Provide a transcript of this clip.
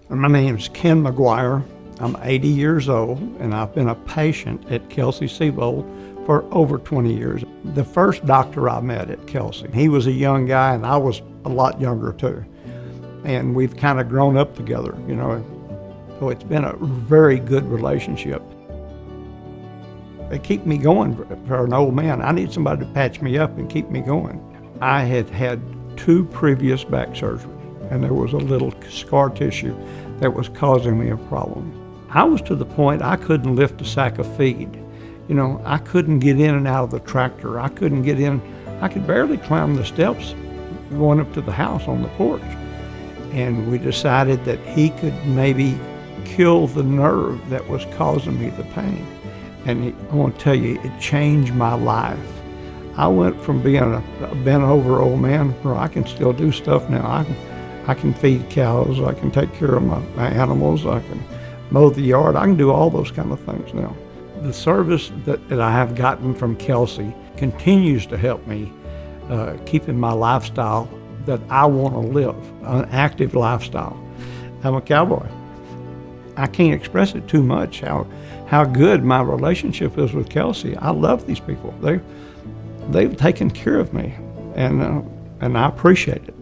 My name is Ken McGuire. I'm 80 years old, and I've been a patient at Kelsey-Seybold for over 20 years. The first doctor I met at Kelsey, he was a young guy, and I was a lot younger too. And we've kind of grown up together, you know. So it's been a very good relationship. They keep me going for an old man. I need somebody to patch me up and keep me going. I had had 2 previous back surgeries, and there was a little scar tissue that was causing me a problem. I was to the point I couldn't lift a sack of feed. You know, I couldn't get in and out of the tractor. I couldn't get in. I could barely climb the steps going up to the house on the porch. And we decided that he could maybe kill the nerve that was causing me the pain. And I want to tell you, it changed my life. I went from being a bent over old man where I can still do stuff now. I can feed cows, I can take care of my animals, I can mow the yard, I can do all those kind of things now. The service that I have gotten from Kelsey continues to help me keeping my lifestyle that I want to live, an active lifestyle. I'm a cowboy. I can't express it too much how good my relationship is with Kelsey. I love these people. They've taken care of me, and I appreciate it.